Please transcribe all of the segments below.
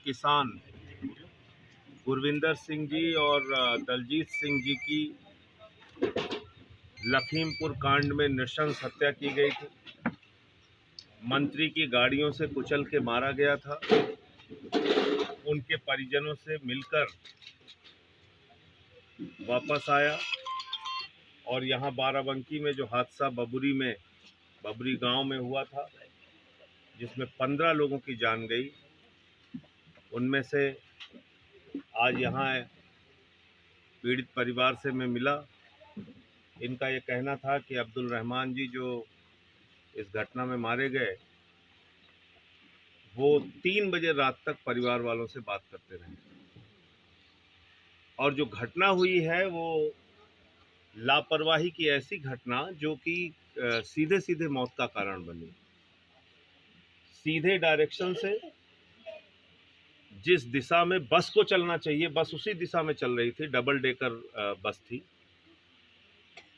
किसान गुरविंदर सिंह जी और दलजीत सिंह जी की लखीमपुर कांड में नृशंस हत्या की गई थी। मंत्री की गाड़ियों से कुचल के मारा गया था। उनके परिजनों से मिलकर वापस आया और यहाँ बाराबंकी में जो हादसा बबुरी गांव में हुआ था, जिसमें 15 लोगों की जान गई, उनमें से आज यहाँ पीड़ित परिवार से मैं मिला। इनका ये कहना था कि अब्दुल रहमान जी जो इस घटना में मारे गए, वो 3 बजे रात तक परिवार वालों से बात करते रहे और जो घटना हुई है वो लापरवाही की ऐसी घटना जो कि सीधे सीधे मौत का कारण बनी। सीधे डायरेक्शन से जिस दिशा में बस को चलना चाहिए, बस उसी दिशा में चल रही थी। डबल डेकर बस थी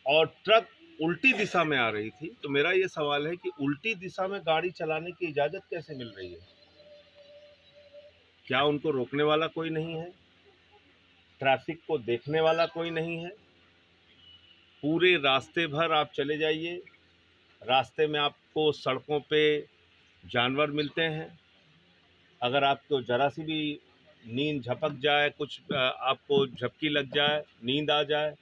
और ट्रक उल्टी दिशा में आ रही थी। तो मेरा ये सवाल है कि उल्टी दिशा में गाड़ी चलाने की इजाजत कैसे मिल रही है? क्या उनको रोकने वाला कोई नहीं है? ट्रैफिक को देखने वाला कोई नहीं है? पूरे रास्ते भर आप चले जाइए, रास्ते में आपको सड़कों पे जानवर मिलते हैं। अगर आपको जरा सी भी नींद झपक जाए, कुछ आपको झपकी लग जाए, नींद आ जाए,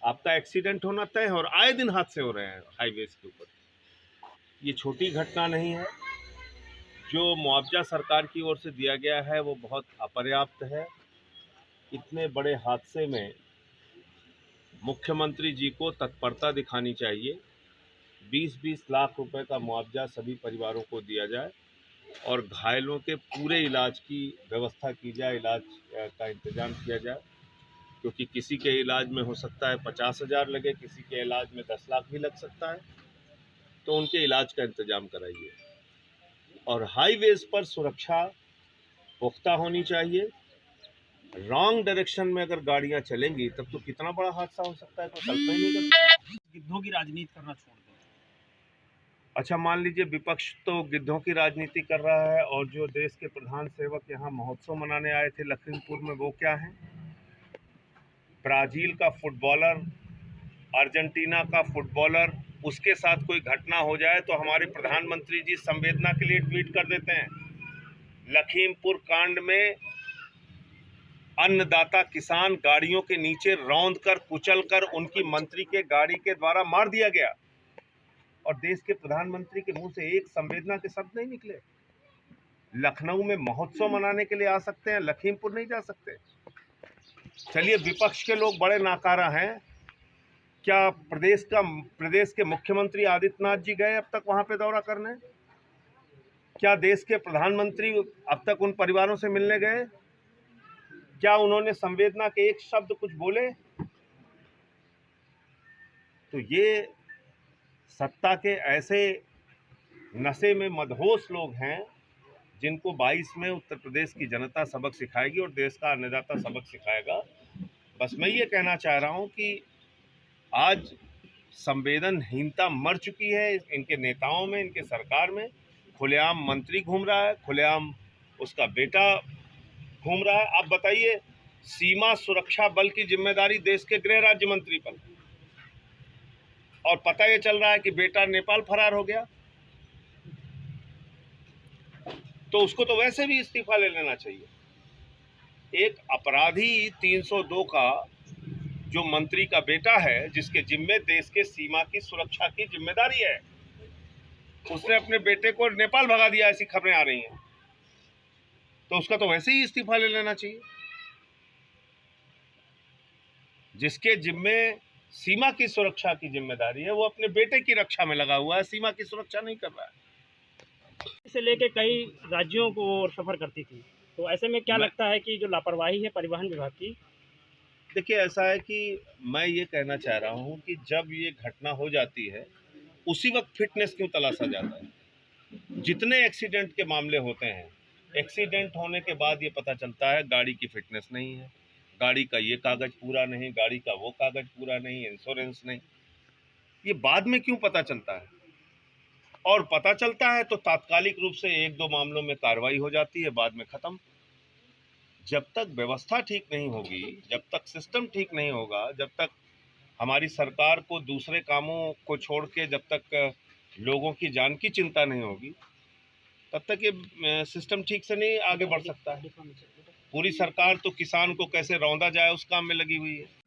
आपका एक्सीडेंट होना तय है। और आए दिन हादसे हो रहे हैं हाईवेज के ऊपर। ये छोटी घटना नहीं है। जो मुआवजा सरकार की ओर से दिया गया है वो बहुत अपर्याप्त है। इतने बड़े हादसे में मुख्यमंत्री जी को तत्परता दिखानी चाहिए। 20-20 लाख रुपए का मुआवजा सभी परिवारों को दिया जाए और घायलों के पूरे इलाज की व्यवस्था की जाए, इलाज का इंतजाम किया जाए। क्योंकि किसी के इलाज में हो सकता है 50,000 लगे, किसी के इलाज में 10 लाख भी लग सकता है। तो उनके इलाज का इंतजाम कराइए। और हाईवेज पर सुरक्षा पुख्ता होनी चाहिए। रॉन्ग डायरेक्शन में अगर गाड़ियां चलेंगी तब तो कितना बड़ा हादसा हो सकता है, तो कल्पना ही नहीं करता। गिद्धों की राजनीति करना छोड़ दो। अच्छा, मान लीजिए विपक्ष तो गिद्धों की राजनीति कर रहा है और जो देश के प्रधान सेवक यहाँ महोत्सव मनाने आए थे लखीमपुर में, वो क्या है? ब्राजील का फुटबॉलर, अर्जेंटीना का फुटबॉलर, उसके साथ कोई घटना हो जाए तो हमारे प्रधानमंत्री जी संवेदना के लिए ट्वीट कर देते हैं। लखीमपुर कांड में अन्नदाता किसान गाड़ियों के नीचे रौंद कर कुचल कर उनकी मंत्री के गाड़ी के द्वारा मार दिया गया और देश के प्रधानमंत्री के मुंह से एक संवेदना के शब्द नहीं निकले। लखनऊ में महोत्सव मनाने के लिए आ सकते हैं, लखीमपुर नहीं जा सकते। चलिए, विपक्ष के लोग बड़े नाकारा हैं। क्या प्रदेश के मुख्यमंत्री आदित्यनाथ जी गए अब तक वहां पे दौरा करने? क्या देश के प्रधानमंत्री अब तक उन परिवारों से मिलने गए? क्या उन्होंने संवेदना के एक शब्द कुछ बोले? तो ये सत्ता के ऐसे नशे में मदहोश लोग हैं जिनको 22 में उत्तर प्रदेश की जनता सबक सिखाएगी और देश का अन्नदाता सबक सिखाएगा। बस मैं ये कहना चाह रहा हूं कि आज संवेदनहीनता मर चुकी है इनके नेताओं में, इनके सरकार में। खुलेआम मंत्री घूम रहा है, खुलेआम उसका बेटा घूम रहा है। आप बताइए, सीमा सुरक्षा बल की जिम्मेदारी देश के गृह राज्य मंत्री पर, और पता ये चल रहा है कि बेटा नेपाल फरार हो गया। तो उसको तो वैसे भी इस्तीफा ले लेना चाहिए। एक अपराधी 302 का जो मंत्री का बेटा है, जिसके जिम्मे देश के सीमा की सुरक्षा की जिम्मेदारी है, उसने अपने बेटे को नेपाल भगा दिया, ऐसी खबरें आ रही हैं। तो उसका तो वैसे ही इस्तीफा ले लेना चाहिए। जिसके जिम्मे सीमा की सुरक्षा की जिम्मेदारी है, वो अपने बेटे की रक्षा में लगा हुआ है, सीमा की सुरक्षा नहीं कर रहा है। इसे लेके कई राज्यों को सफर करती थी, तो ऐसे में क्या लगता है कि जो लापरवाही है परिवहन विभाग की? देखिए, ऐसा है कि मैं ये कहना चाह रहा हूँ कि जब ये घटना हो जाती है उसी वक्त फिटनेस क्यों तलाशा जाता है? जितने एक्सीडेंट के मामले होते हैं, एक्सीडेंट होने के बाद ये पता चलता है गाड़ी की फिटनेस नहीं है, गाड़ी का ये कागज पूरा नहीं, गाड़ी का वो कागज पूरा नहीं, इंश्योरेंस नहीं। ये बाद में क्यों पता चलता है? और पता चलता है तो तात्कालिक रूप से 1-2 मामलों में कार्रवाई हो जाती है, बाद में ख़त्म। जब तक व्यवस्था ठीक नहीं होगी, जब तक सिस्टम ठीक नहीं होगा, जब तक हमारी सरकार को दूसरे कामों को छोड़ के जब तक लोगों की जान की चिंता नहीं होगी, तब तक ये सिस्टम ठीक से नहीं आगे बढ़ सकता है। पूरी सरकार तो किसान को कैसे रौंदा जाए उस काम में लगी हुई है।